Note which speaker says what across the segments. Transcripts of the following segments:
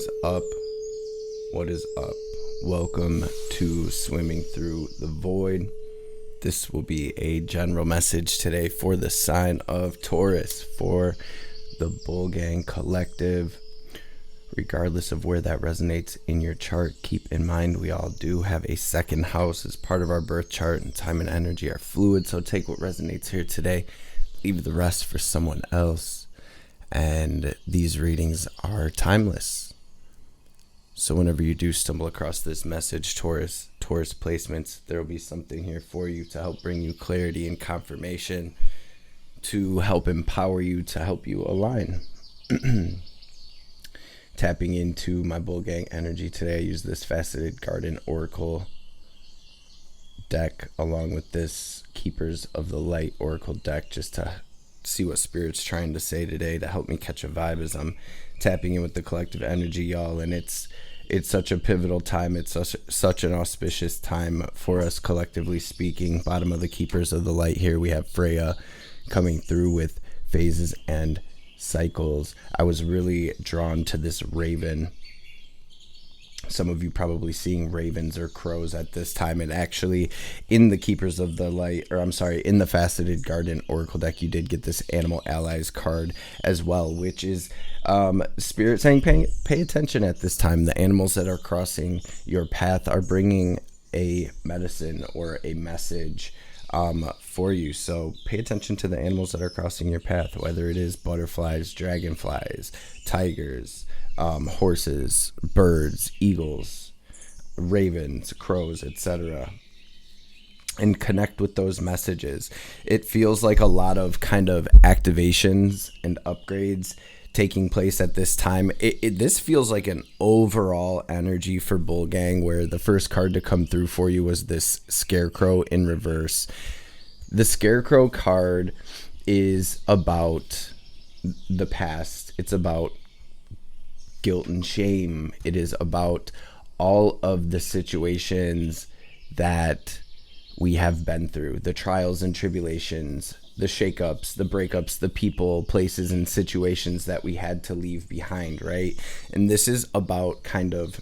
Speaker 1: is up? What is up? Welcome to Swimming Through the Void. This will be a general message today for the sign of Taurus, for the Bull Gang Collective. Regardless of where that resonates in your chart, keep in mind we all do have a second house as part of our birth chart, and time and energy are fluid, so take what resonates here today, leave the rest for someone else. And these readings are timeless. So whenever you do stumble across this message, Taurus placements, there will be something here for you to help bring you clarity and confirmation, to help empower you, to help you align. Tapping into my Bull Gang energy today, I use this Faceted Garden Oracle deck along with this Keepers of the Light Oracle deck, just to see what Spirit's trying to say today, to help me catch a vibe as I'm tapping in with the collective energy, y'all. And it's such a pivotal time. It's such an auspicious time for us, collectively speaking. Bottom of the Keepers of the Light here, we have Freya coming through with phases and cycles. I was really drawn to this raven. Some of you probably seeing ravens or crows at this time, and actually in the Keepers of the Light, in the Faceted Garden Oracle deck, you did get this Animal Allies card as well, which is Spirit saying pay attention at this time. The animals that are crossing your path are bringing a medicine or a message for you. So pay attention to the animals that are crossing your path, whether it is butterflies, dragonflies, tigers, horses, birds, eagles, ravens, crows, etc. And connect with those messages. It feels like a lot of kind of activations and upgrades taking place at this time. This feels like an overall energy for Bull Gang, where the first card to come through for you was this Scarecrow in reverse. The Scarecrow card is about the past. It's about guilt and shame. It is about all of the situations that we have been through, the trials and tribulations, the shakeups, the breakups, the people, places, and situations that we had to leave behind, right? And this is about kind of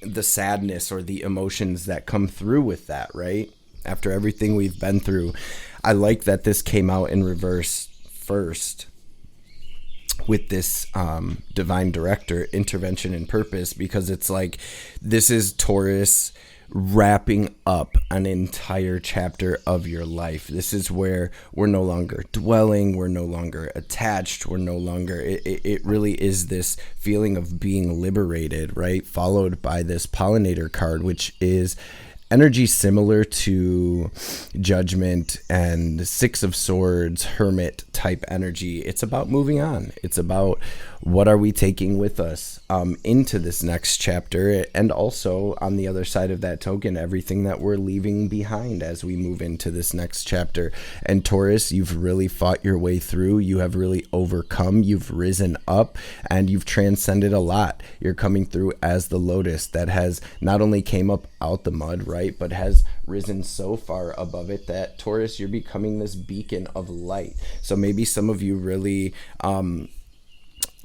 Speaker 1: the sadness or the emotions that come through with that, right? After everything we've been through. I like that this came out in reverse first with this divine director, intervention and purpose, because it's like this is Taurus wrapping up an entire chapter of your life. This is where we're no longer dwelling, we're no longer attached, we're no longer, it really is this feeling of being liberated, right? Followed by this pollinator card, which is energy similar to Judgment and Six of Swords, Hermit type energy. It's about moving on. It's about what are we taking with us into this next chapter, and also on the other side of that token, everything that we're leaving behind as we move into this next chapter. And Taurus, you've really fought your way through. You have really overcome. You've risen up and you've transcended a lot. You're coming through as the lotus that has not only came up out the mud, right, but has risen so far above it that Taurus, you're becoming this beacon of light. So maybe some of you really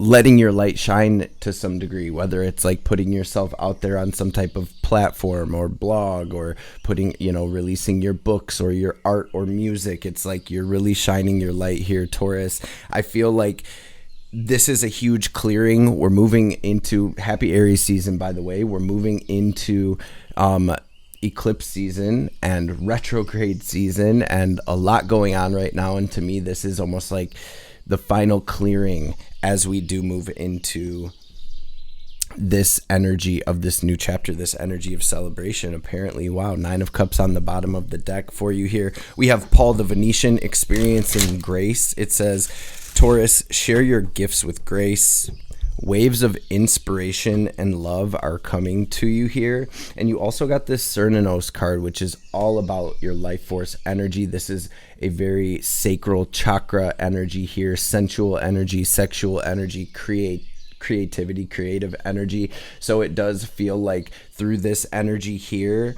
Speaker 1: letting your light shine to some degree, whether it's like putting yourself out there on some type of platform or blog, or putting, releasing your books or your art or music. It's like you're really shining your light here, Taurus. I feel like this is a huge clearing. We're moving into happy Aries season, by the way. We're moving into eclipse season and retrograde season, and a lot going on right now. And to me, this is almost like the final clearing as we do move into this energy of this new chapter, this energy of celebration. Apparently, wow, 9 of Cups on the bottom of the deck for you here. We have Paul the Venetian experiencing grace. It says, Taurus, share your gifts with grace. Waves of inspiration and love are coming to you here. And you also got this Cernunnos card, which is all about your life force energy. This is a very sacral chakra energy here, sensual energy, sexual energy, creativity, creative energy. So it does feel like through this energy here,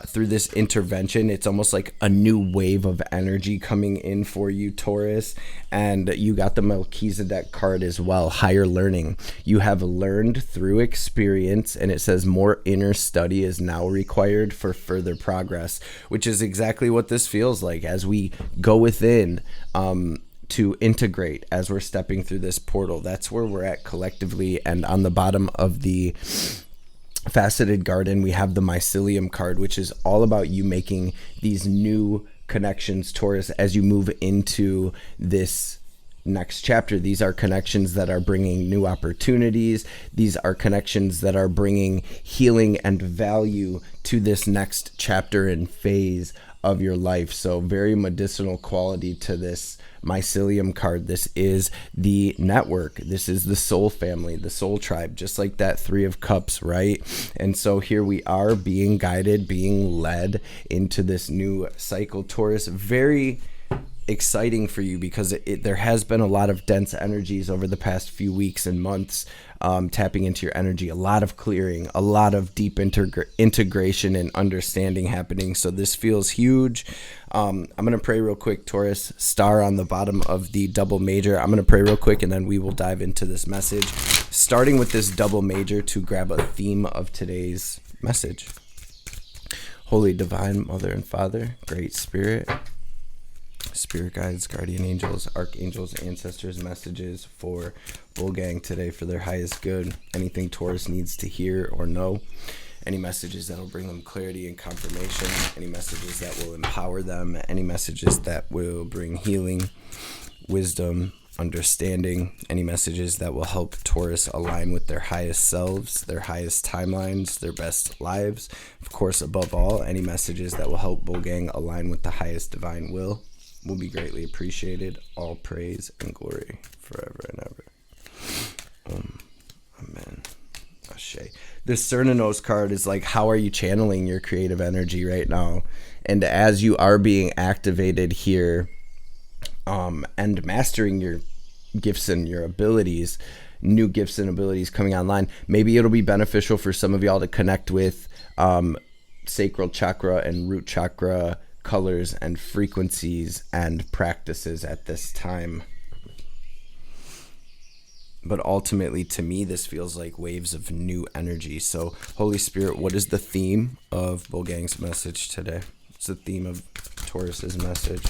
Speaker 1: through this intervention, it's almost like a new wave of energy coming in for you, Taurus. And you got the Melchizedek card as well, higher learning. You have learned through experience, and it says more inner study is now required for further progress, which is exactly what this feels like as we go within to integrate as we're stepping through this portal. That's where we're at collectively. And on the bottom of the Faceted Garden, we have the Mycelium card, which is all about you making these new connections, Taurus, as you move into this next chapter. These are connections that are bringing new opportunities. These are connections that are bringing healing and value to this next chapter and phase of your life. So very medicinal quality to this Mycelium card. This is the network. This is the soul family, the soul tribe, just like that Three of Cups, right? And so here we are being guided, being led into this new cycle, Taurus. Very exciting for you because there has been a lot of dense energies over the past few weeks and months, tapping into your energy, a lot of clearing, a lot of deep integration and understanding happening. So this feels huge. I'm going to pray real quick, Taurus. Star on the bottom of the double major. I'm going to pray real quick and then we will dive into this message, starting with this double major to grab a theme of today's message. Holy Divine Mother and Father, Great Spirit, Spirit guides, guardian angels, archangels, ancestors, messages for Wolfgang today for their highest good. Anything Taurus needs to hear or know. Any messages that will bring them clarity and confirmation. Any messages that will empower them. Any messages that will bring healing, wisdom, understanding. Any messages that will help Taurus align with their highest selves, their highest timelines, their best lives. Of course, above all, any messages that will help Wolfgang align with the highest divine will be greatly appreciated. All praise and glory forever and ever. Amen. Ashe. This Cernunnos card is like, how are you channeling your creative energy right now? And as you are being activated here, and mastering your gifts and your abilities, new gifts and abilities coming online, maybe it'll be beneficial for some of y'all to connect with sacral chakra and root chakra colors and frequencies and practices at this time. But ultimately, to me, this feels like waves of new energy. So, Holy Spirit, what is the theme of Wolfgang's message today? What's the theme of Taurus's message?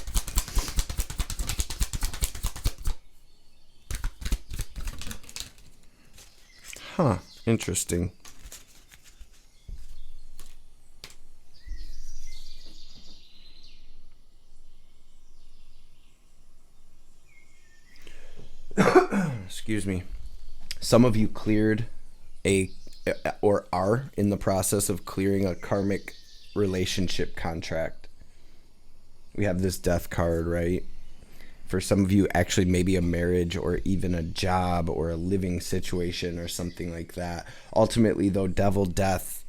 Speaker 1: Interesting. Excuse me. Some of you cleared or are in the process of clearing a karmic relationship contract. We have this death card, right? For some of you, actually maybe a marriage or even a job or a living situation or something like that. Ultimately, though, devil, death,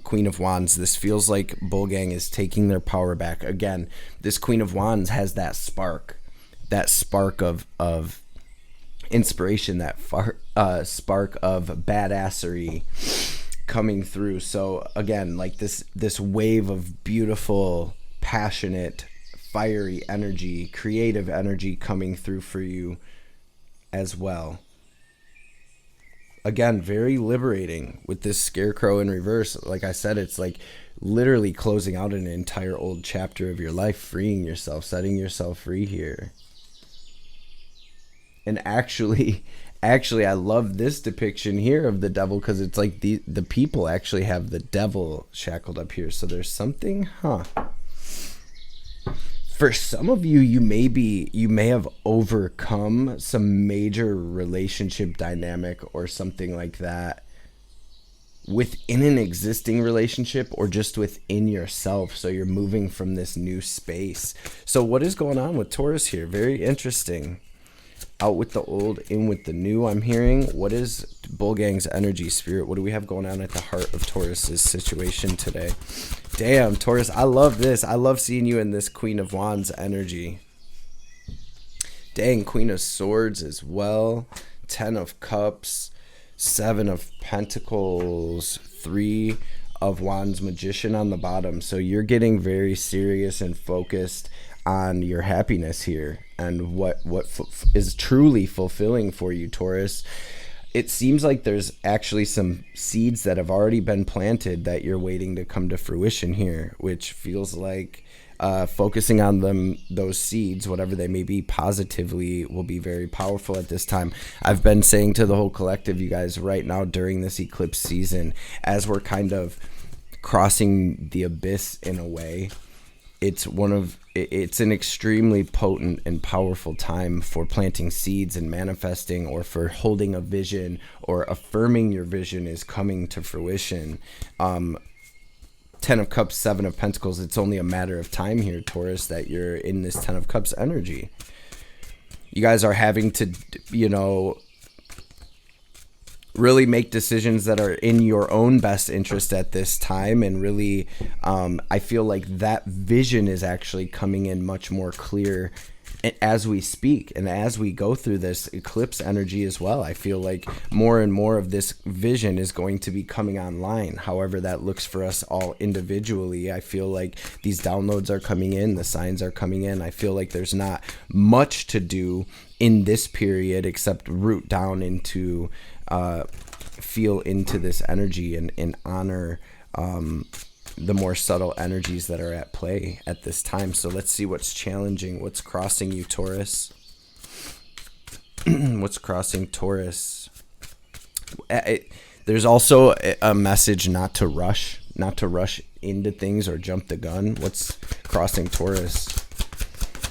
Speaker 1: Queen of Wands, this feels like Wolfgang is taking their power back. Again, this Queen of Wands has that spark of inspiration, that spark of badassery coming through. So again, like this wave of beautiful, passionate, fiery energy, creative energy coming through for you as well. Again, very liberating with this scarecrow in reverse. Like I said, it's like literally closing out an entire old chapter of your life, freeing yourself, setting yourself free here. And actually, I love this depiction here of the devil because it's like the people actually have the devil shackled up here. So there's something, For some of you, you may have overcome some major relationship dynamic or something like that within an existing relationship or just within yourself. So you're moving from this new space. So what is going on with Taurus here? Very interesting. Out with the old, in with the new, I'm hearing. What is Wolfgang's energy, Spirit? What do we have going on at the heart of Taurus's situation today? Damn, Taurus, I love this. I love seeing you in this Queen of Wands energy. Dang, Queen of Swords as well. Ten of Cups, Seven of Pentacles, Three of Wands, Magician on the bottom. So you're getting very serious and focused on your happiness here and what is truly fulfilling for you, Taurus. It seems like there's actually some seeds that have already been planted that you're waiting to come to fruition here, which feels like focusing on those seeds, whatever they may be, positively will be very powerful at this time. I've been saying to the whole collective, you guys, right now during this eclipse season, as we're kind of crossing the abyss in a way, it's an extremely potent and powerful time for planting seeds and manifesting, or for holding a vision or affirming your vision is coming to fruition. Ten of Cups, Seven of Pentacles, it's only a matter of time here, Taurus, that you're in this Ten of Cups energy. You guys are having to, really make decisions that are in your own best interest at this time. And really, I feel like that vision is actually coming in much more clear as we speak and as we go through this eclipse energy as well. I feel like more and more of this vision is going to be coming online, however that looks for us all individually. I feel like these downloads are coming in, the signs are coming in. I feel like there's not much to do in this period except root down into feel into this energy and honor the more subtle energies that are at play at this time. So let's see what's challenging, what's crossing you, Taurus. What's crossing Taurus? There's also a message not to rush into things or jump the gun. What's crossing Taurus?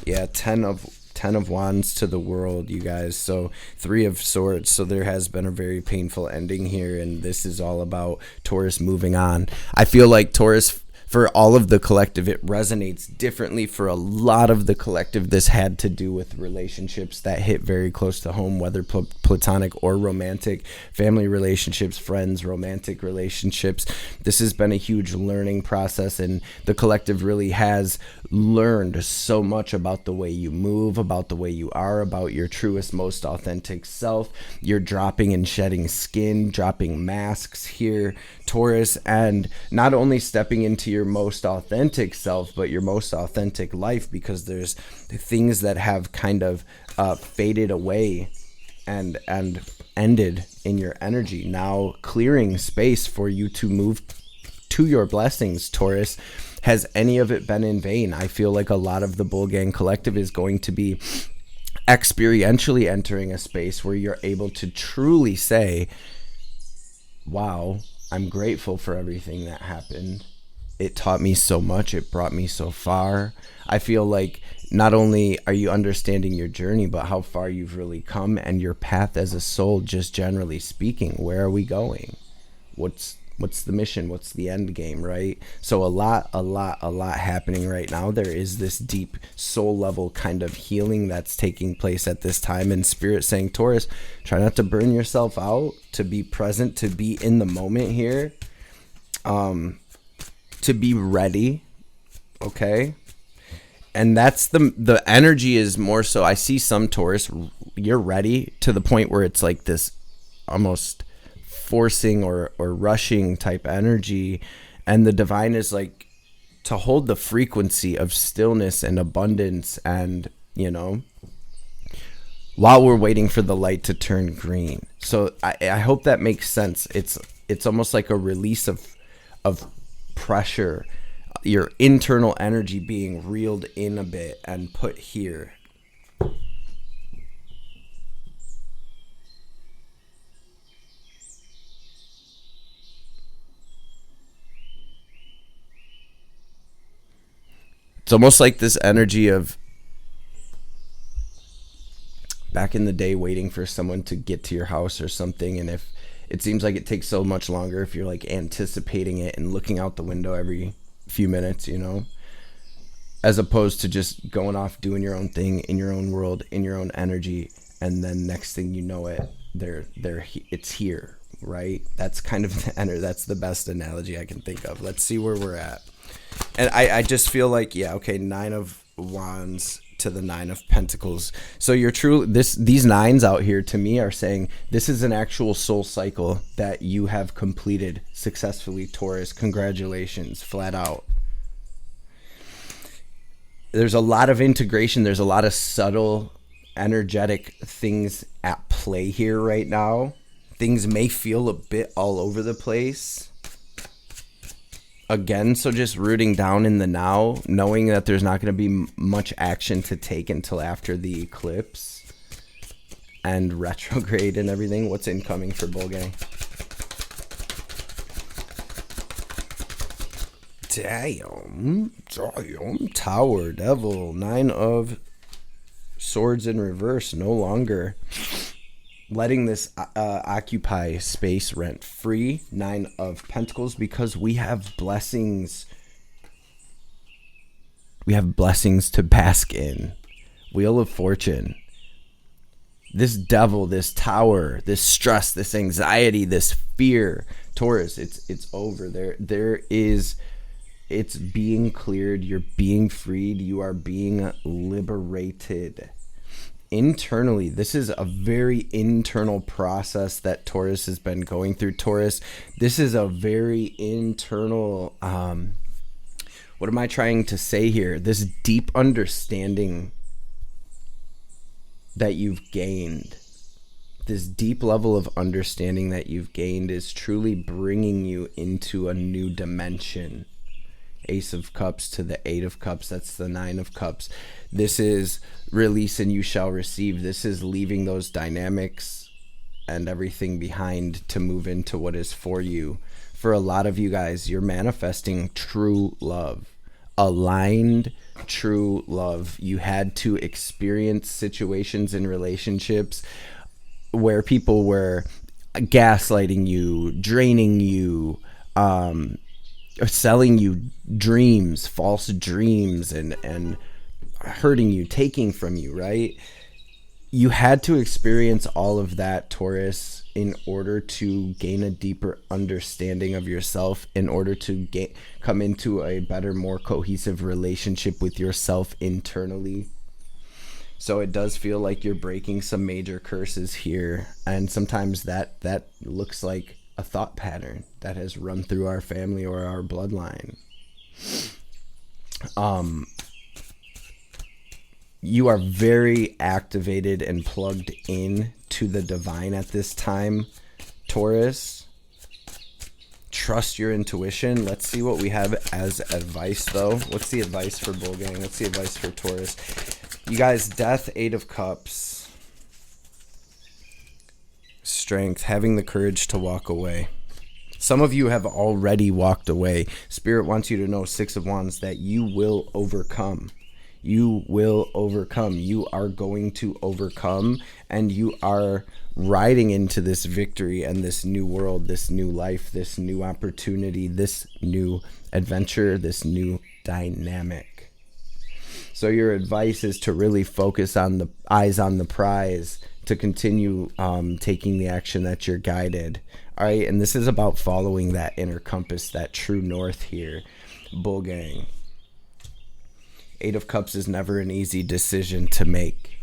Speaker 1: Yeah, Ten of Wands to the World, you guys. So Three of Swords. So there has been a very painful ending here, and this is all about Taurus moving on. I feel like Taurus, for all of the collective, it resonates differently. For a lot of the collective, this had to do with relationships that hit very close to home, whether platonic or romantic, family relationships, friends, romantic relationships. This has been a huge learning process, and the collective really has learned so much about the way you move, about the way you are, about your truest, most authentic self. You're dropping and shedding skin, dropping masks here, Taurus, and not only stepping into your most authentic self, but your most authentic life, because there's things that have kind of faded away and ended in your energy, now clearing space for you to move to your blessings, Taurus. Has any of it been in vain? I feel like a lot of the Bull Gang collective is going to be experientially entering a space where you're able to truly say, wow, I'm grateful for everything that happened. It taught me so much. It brought me so far. I feel like not only are you understanding your journey, but how far you've really come and your path as a soul, just generally speaking. Where are we going? What's the mission? What's the end game, right? So a lot happening right now. There is this deep soul level kind of healing that's taking place at this time. And Spirit saying, Taurus, try not to burn yourself out, to be present, to be in the moment here, to be ready, okay? And that's the energy is more so. I see some Taurus, you're ready to the point where it's like this almost forcing or rushing type energy, and the divine is like to hold the frequency of stillness and abundance, and while we're waiting for the light to turn green. So I hope that makes sense. It's almost like a release of pressure, your internal energy being reeled in a bit and put here. It's almost like this energy of back in the day waiting for someone to get to your house or something, and if it seems like it takes so much longer, if you're like anticipating it and looking out the window every few minutes, as opposed to just going off doing your own thing in your own world, in your own energy, and then next thing you know it's here, right? That's kind of that's the best analogy I can think of. Let's see where we're at. And I just feel like, yeah, okay, Nine of Wands to the Nine of Pentacles. So you're true. These nines out here to me are saying this is an actual soul cycle that you have completed successfully, Taurus. Congratulations, flat out. There's a lot of integration. There's a lot of subtle, energetic things at play here right now. Things may feel a bit all over the place. Again, so just rooting down in the now, knowing that there's not going to be much action to take until after the eclipse and retrograde and everything. What's incoming for Bulgang? Damn, Tower, Devil, Nine of Swords in reverse, no longer letting this occupy space rent free. Nine of Pentacles, because we have blessings. We have blessings to bask in. Wheel of Fortune. This devil, this tower, this stress, this anxiety, this fear, Taurus, it's over. It's being cleared. You're being freed. You are being liberated. Internally, this is a very internal process that Taurus has been going through. Taurus, this is a very internal, what am I trying to say here? This deep understanding that you've gained, this deep level of understanding that you've gained is truly bringing you into a new dimension. Ace of Cups to the Eight of Cups. That's the Nine of Cups. This is release and you shall receive. This is leaving those dynamics and everything behind to move into what is for you. For a lot of you guys, you're manifesting true love. Aligned, true love. You had to experience situations in relationships where people were gaslighting you, draining you, or selling you dreams, false dreams, and hurting you, taking from you, right? You had to experience all of that, Taurus, in order to gain a deeper understanding of yourself, in order to come into a better, more cohesive relationship with yourself internally. So it does feel like you're breaking some major curses here, and sometimes that looks like a thought pattern that has run through our family or our bloodline. You are very activated and plugged in to the divine at this time, Taurus. Trust your intuition. Let's see what we have as advice, though. What's the advice for Bulgang? What's the advice for Taurus? You guys, Death, Eight of Cups. Strength, having the courage to walk away. Some of you have already walked away. Spirit wants you to know, Six of Wands, that you will overcome. You will overcome. You are going to overcome, and you are riding into this victory and this new world, this new life, this new opportunity, this new adventure, this new dynamic. So your advice is to really focus on the eyes on the prize, to continue taking the action that you're guided. All right, and this is about following that inner compass, that true north here, Bulgang. Eight of Cups is never an easy decision to make.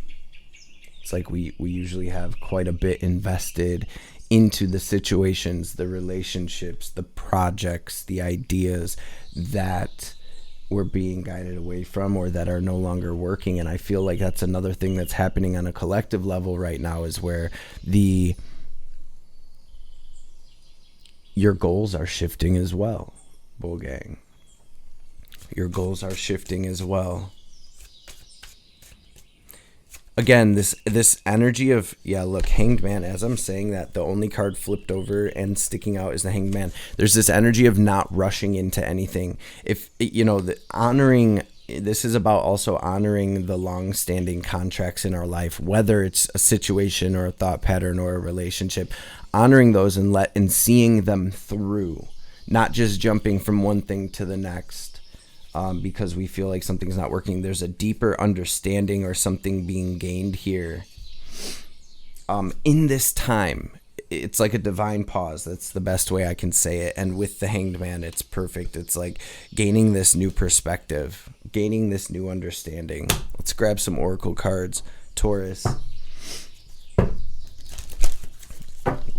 Speaker 1: It's like we usually have quite a bit invested into the situations, the relationships, the projects, the ideas that we're being guided away from or that are no longer working. And I feel like that's another thing that's happening on a collective level right now, is where your goals are shifting as well, Bulgang. Your goals are shifting as well. Again, this energy of, yeah, look, Hanged Man, as I'm saying that, the only card flipped over and sticking out is the Hanged Man. There's this energy of not rushing into anything. If, you know, this is about also honoring the long-standing contracts in our life, whether it's a situation or a thought pattern or a relationship, honoring those and seeing them through, not just jumping from one thing to the next. Because we feel like something's not working. There's a deeper understanding or something being gained here. In this time, it's like a divine pause. That's the best way I can say it. And with the Hanged Man, it's perfect. It's like gaining this new perspective, gaining this new understanding. Let's grab some oracle cards. Taurus.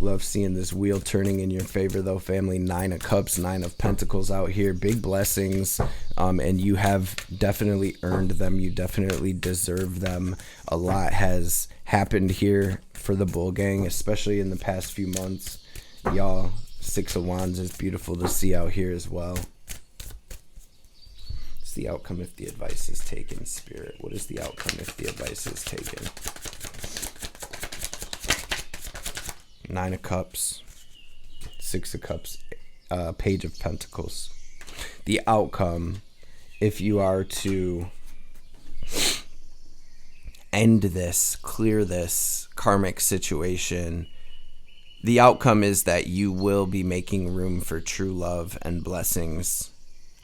Speaker 1: Love seeing this wheel turning in your favor, though, family. 9 of Cups, 9 of Pentacles out here. Big blessings, and you have definitely earned them. You definitely deserve them. A lot has happened here for the Bull Gang, especially in the past few months. Y'all, 6 of Wands is beautiful to see out here as well. What's the outcome if the advice is taken, Spirit? What is the outcome if the advice is taken? 9 of Cups, 6 of Cups, Page of Pentacles. The outcome, if you are to end this, clear this karmic situation, the outcome is that you will be making room for true love and blessings,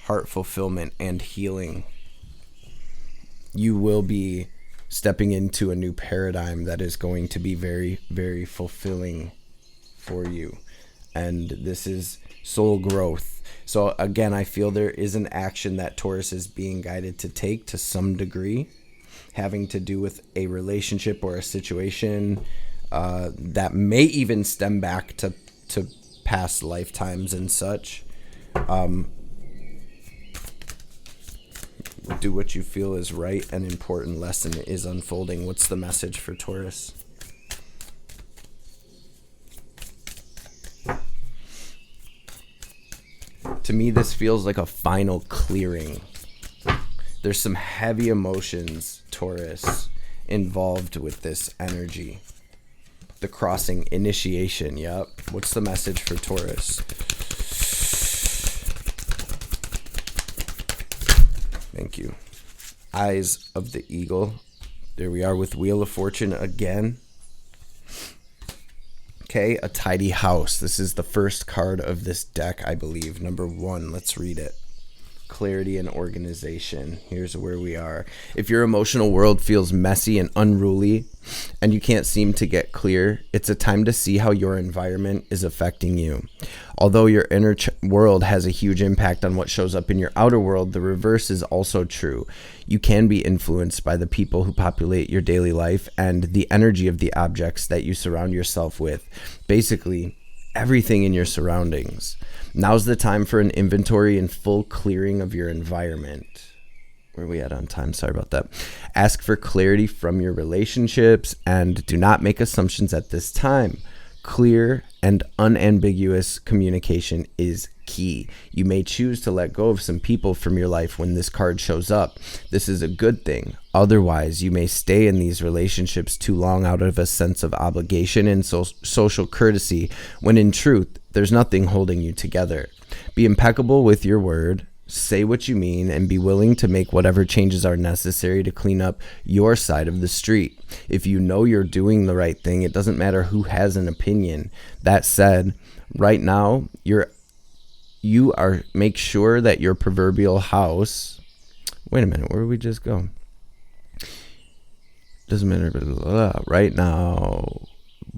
Speaker 1: heart fulfillment and healing. You will be stepping into a new paradigm that is going to be very, very fulfilling for you. And this is soul growth. So again, I feel there is an action that Taurus is being guided to take to some degree, having to do with a relationship or a situation that may even stem back to past lifetimes and such. Do what you feel is right. An important lesson is unfolding. What's the message for Taurus? To me, this feels like a final clearing. There's some heavy emotions, Taurus, involved with this energy. The crossing, initiation, yep. What's the message for Taurus? Thank you. Eyes of the Eagle. There we are with Wheel of Fortune again. Okay, a tidy house. This is the first card of this deck, I believe. Number 1, let's read it. Clarity and organization. Here's where we are. If your emotional world feels messy and unruly and you can't seem to get clear, it's a time to see how your environment is affecting you. Although your inner world has a huge impact on what shows up in your outer world, the reverse is also true. You can be influenced by the people who populate your daily life and the energy of the objects that you surround yourself with. Basically, everything in your surroundings. Now's the time for an inventory and full clearing of your environment. Where are we at on time? Sorry about that. Ask for clarity from your relationships and do not make assumptions at this time. Clear and unambiguous communication is key. You may choose to let go of some people from your life when this card shows up. This is a good thing. Otherwise, you may stay in these relationships too long out of a sense of obligation and social courtesy, when in truth, there's nothing holding you together. Be impeccable with your word. Say what you mean and be willing to make whatever changes are necessary to clean up your side of the street. If you know you're doing the right thing, it doesn't matter who has an opinion. That said, right now, make sure that your proverbial house. Wait a minute, where did we just go? Doesn't matter.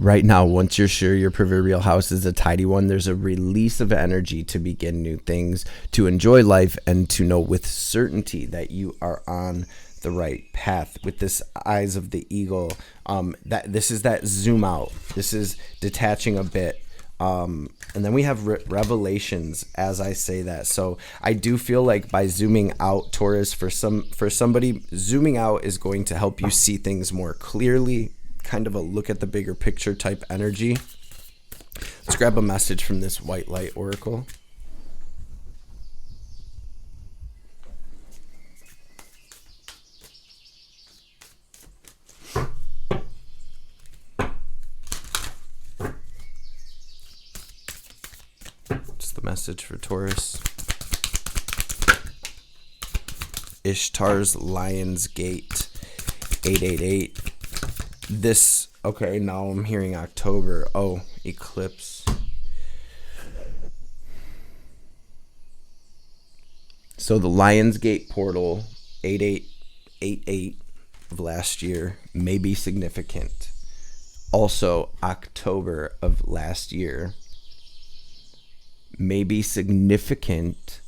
Speaker 1: Right now, once you're sure your proverbial house is a tidy one, there's a release of energy to begin new things, to enjoy life, and to know with certainty that you are on the right path. With this Eyes of the Eagle, that this is that zoom out. This is detaching a bit. And then we have revelations as I say that. So I do feel like by zooming out, Taurus, for somebody, zooming out is going to help you see things more clearly. Kind of a look at the bigger picture type energy. Let's grab a message from this White Light Oracle. What's the message for Taurus? Ishtar's Lion's Gate, 888. Okay, now I'm hearing October. Oh, eclipse. So the Lionsgate portal, 8888 of last year, may be significant. Also, October of last year may be significant.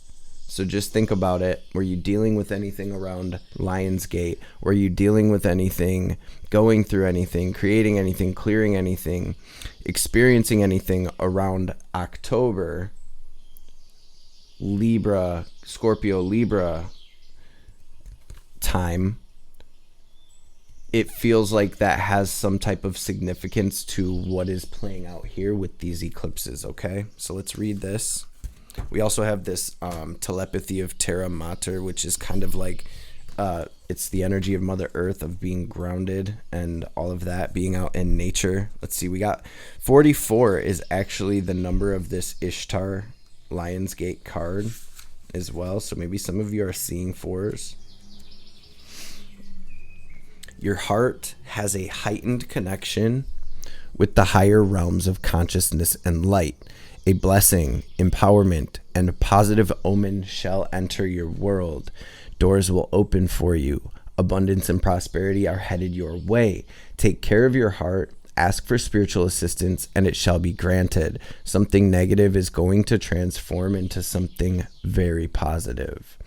Speaker 1: So just think about it. Were you dealing with anything around Lionsgate? Were you dealing with anything, going through anything, creating anything, clearing anything, experiencing anything around October? Libra, Scorpio, Libra time. It feels like that has some type of significance to what is playing out here with these eclipses, okay? So let's read this. We also have this telepathy of Terra Mater, which is kind of like, it's the energy of Mother Earth, of being grounded and all of that, being out in nature. Let's see, we got 44 is actually the number of this Ishtar Lionsgate card as well. So maybe some of you are seeing fours. Your heart has a heightened connection with the higher realms of consciousness and light. A blessing, empowerment, and a positive omen shall enter your world. Doors will open for you. Abundance and prosperity are headed your way. Take care of your heart. Ask for spiritual assistance, and it shall be granted. Something negative is going to transform into something very positive.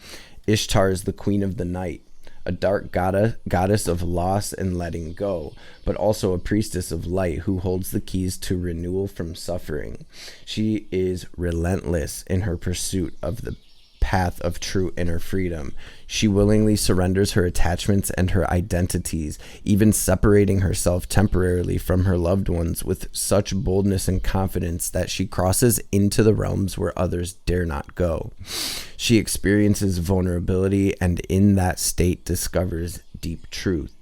Speaker 1: Ishtar is the queen of the night, a dark goddess of loss and letting go, but also a priestess of light who holds the keys to renewal from suffering. She is relentless in her pursuit of the path of true inner freedom. She willingly surrenders her attachments and her identities, even separating herself temporarily from her loved ones with such boldness and confidence that she crosses into the realms where others dare not go. She experiences vulnerability and in that state discovers deep truth.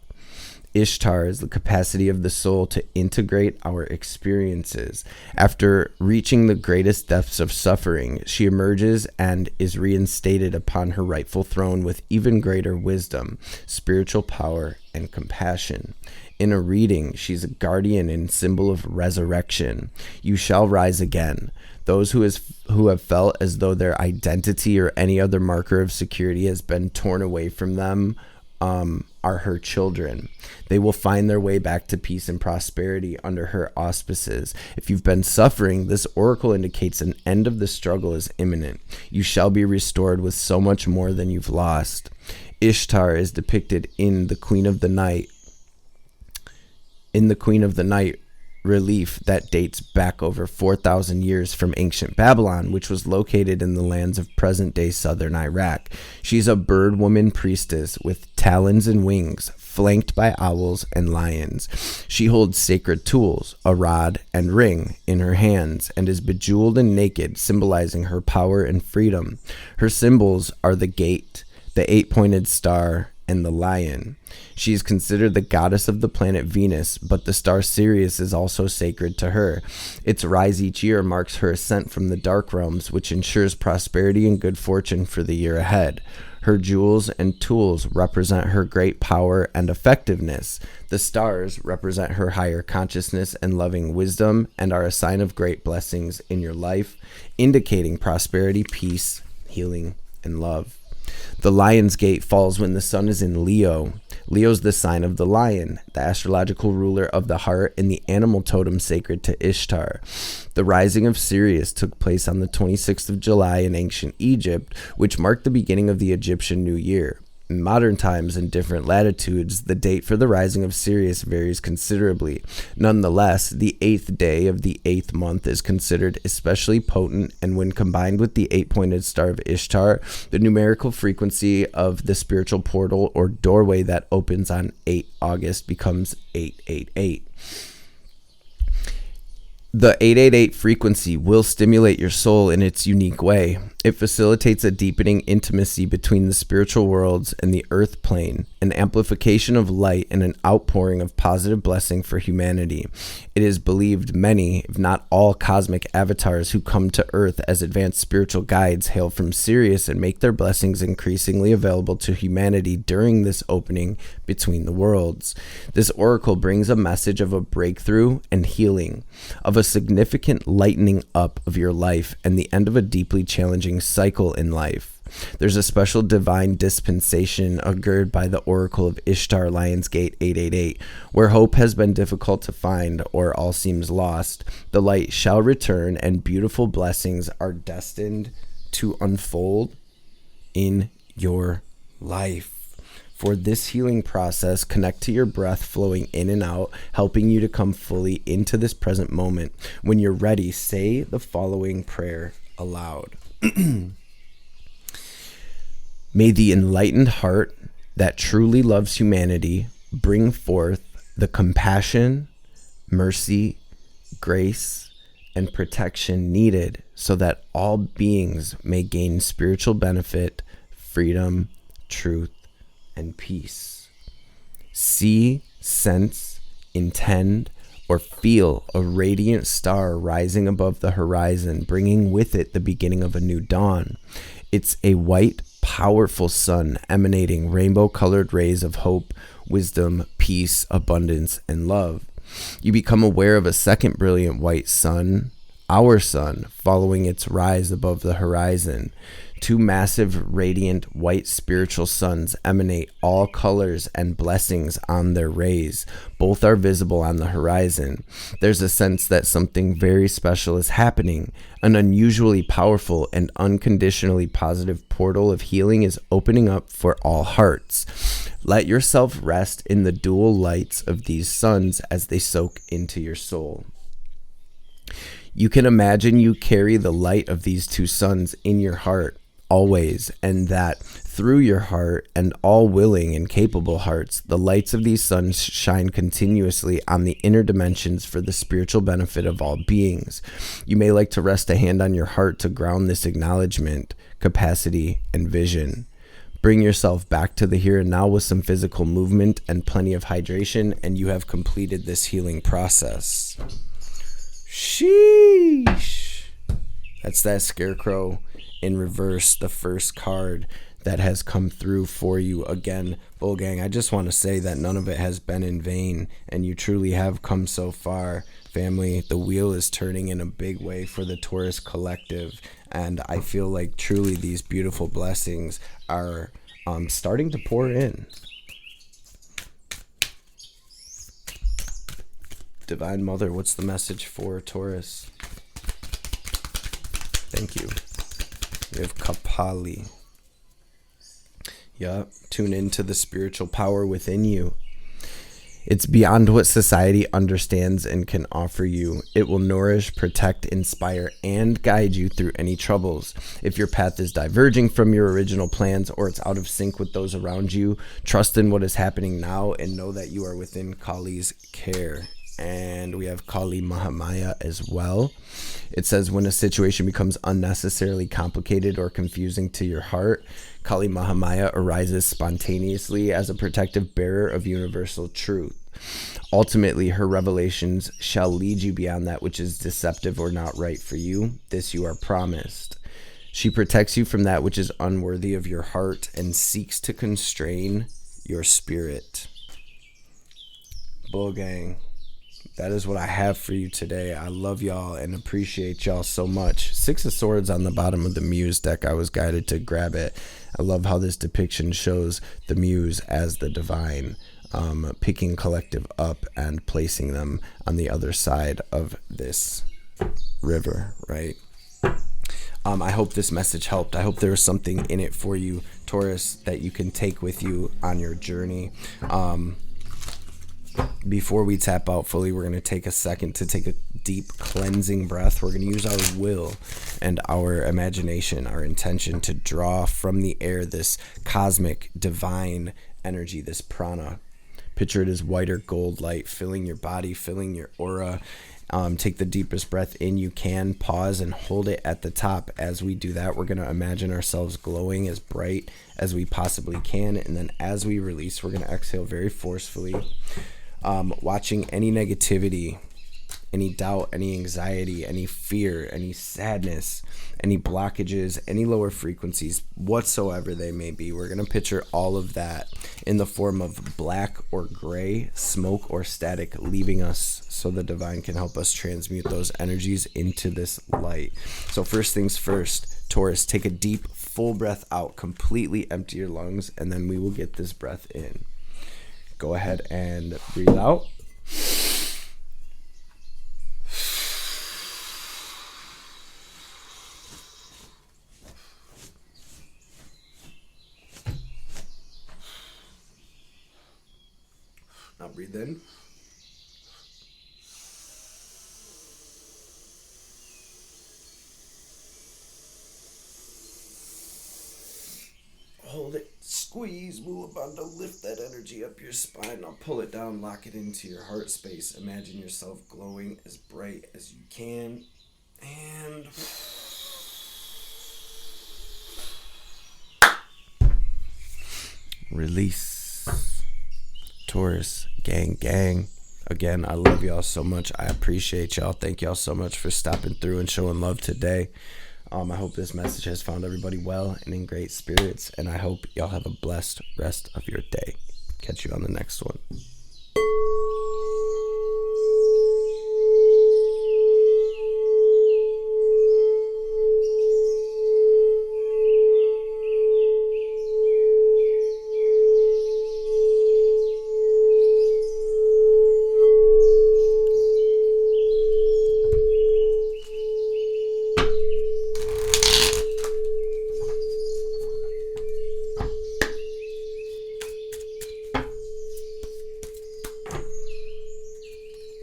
Speaker 1: Ishtar is the capacity of the soul to integrate our experiences. After reaching the greatest depths of suffering, she emerges and is reinstated upon her rightful throne with even greater wisdom, spiritual power, and compassion. In a reading, she's a guardian and symbol of resurrection. You shall rise again. Those who have felt as though their identity or any other marker of security has been torn away from them are her children. They will find their way back to peace and prosperity under her auspices. If you've been suffering, this oracle indicates an end of the struggle is imminent. You shall be restored with so much more than you've lost. Ishtar is depicted in the Queen of the Night. In the Queen of the Night relief that dates back over 4,000 years from ancient Babylon, which was located in the lands of present-day southern Iraq. She's a bird woman priestess with talons and wings, flanked by owls and lions. She holds sacred tools, a rod and ring, in her hands, and is bejeweled and naked, symbolizing her power and freedom. Her symbols are the gate, the eight-pointed star, and the lion. She is considered the goddess of the planet Venus, but the star Sirius is also sacred to her. Its rise each year marks her ascent from the dark realms, which ensures prosperity and good fortune for the year ahead. Her jewels and tools represent her great power and effectiveness. The stars represent her higher consciousness and loving wisdom and are a sign of great blessings in your life, indicating prosperity, peace, healing, and love. The Lion's Gate falls when the sun is in Leo. Leo's the sign of the lion, the astrological ruler of the heart and the animal totem sacred to Ishtar. The rising of Sirius took place on the 26th of July in ancient Egypt, which marked the beginning of the Egyptian New Year. In modern times and different latitudes, the date for the rising of Sirius varies considerably. Nonetheless, the 8th day of the 8th month is considered especially potent, and when combined with the eight-pointed star of Ishtar, the numerical frequency of the spiritual portal or doorway that opens on 8 August becomes 888. The 888 frequency will stimulate your soul in its unique way. It facilitates a deepening intimacy between the spiritual worlds and the earth plane, an amplification of light and an outpouring of positive blessing for humanity. It is believed many, if not all, cosmic avatars who come to earth as advanced spiritual guides hail from Sirius and make their blessings increasingly available to humanity during this opening between the worlds. This oracle brings a message of a breakthrough and healing, of a significant lightening up of your life and the end of a deeply challenging cycle in life. There's a special divine dispensation augured by the oracle of Ishtar, Lionsgate 888, where hope has been difficult to find or all seems lost. The light shall return, and beautiful blessings are destined to unfold in your life. For this healing process, connect to your breath flowing in and out, helping you to come fully into this present moment. When you're ready, say the following prayer aloud. May the enlightened heart that truly loves humanity bring forth the compassion, mercy, grace, and protection needed so that all beings may gain spiritual benefit, freedom, truth, and peace. See, sense, intend, or feel a radiant star rising above the horizon, bringing with it the beginning of a new dawn. It's a white, powerful sun emanating rainbow-colored rays of hope, wisdom, peace, abundance, and love. You become aware of a second brilliant white sun, our sun, following its rise above the horizon. Two massive, radiant, white spiritual suns emanate all colors and blessings on their rays. Both are visible on the horizon. There's a sense that something very special is happening. An unusually powerful and unconditionally positive portal of healing is opening up for all hearts. Let yourself rest in the dual lights of these suns as they soak into your soul. You can imagine you carry the light of these two suns in your heart always, and that through your heart and all willing and capable hearts, the lights of these suns shine continuously on the inner dimensions for the spiritual benefit of all beings. You may like to rest a hand on your heart to ground this acknowledgement, capacity, and vision. Bring yourself back to the here and now with some physical movement and plenty of hydration, and you have completed this healing process. Sheesh. That's that scarecrow in reverse, the first card that has come through for you. Again, Bull Gang, I just want to say that none of it has been in vain, and you truly have come so far. Family, the wheel is turning in a big way for the Taurus collective, and I feel like truly these beautiful blessings are starting to pour in. Divine Mother, what's the message for Taurus? Thank you. We have Kapali. Yup, tune into the spiritual power within you. It's beyond what society understands and can offer you. It will nourish, protect, inspire, and guide you through any troubles. If your path is diverging from your original plans or it's out of sync with those around you, trust in what is happening now and know that you are within Kali's care. And we have Kali Mahamaya as well. It says, when a situation becomes unnecessarily complicated or confusing to your heart, Kali Mahamaya arises spontaneously as a protective bearer of universal truth. Ultimately, her revelations shall lead you beyond that which is deceptive or not right for you. This you are promised. She protects you from that which is unworthy of your heart and seeks to constrain your spirit. Bull Gang. That is what I have for you today. I love y'all and appreciate y'all so much. Six of Swords on the bottom of the Muse deck. I was guided to grab it. I love how this depiction shows the Muse as the divine, picking collective up and placing them on the other side of this river, right? I hope this message helped. I hope there was something in it for you, Taurus, that you can take with you on your journey. Before we tap out fully, we're going to take a second to take a deep cleansing breath. We're going to use our will and our imagination, our intention to draw from the air this cosmic divine energy, this prana. Picture it as white or gold light filling your body, filling your aura. Take the deepest breath in you can. Pause and hold it at the top. As we do that, we're going to imagine ourselves glowing as bright as we possibly can. And then as we release, we're going to exhale very forcefully. Watching any negativity, any doubt, any anxiety, any fear, any sadness, any blockages, any lower frequencies, whatsoever they may be. We're going to picture all of that in the form of black or gray, smoke or static, leaving us so the divine can help us transmute those energies into this light. So first things first, Taurus, take a deep, full breath out, completely empty your lungs, and then we will get this breath in. Go ahead and breathe out. Now breathe in. Hold it, squeeze, move about to lift that energy up your spine. Now pull it down, lock it into your heart space. Imagine yourself glowing as bright as you can. And release. Taurus, gang. Again, I love y'all so much. I appreciate y'all. Thank y'all so much for stopping through and showing love today. I hope this message has found everybody well and in great spirits, and I hope y'all have a blessed rest of your day. Catch you on the next one.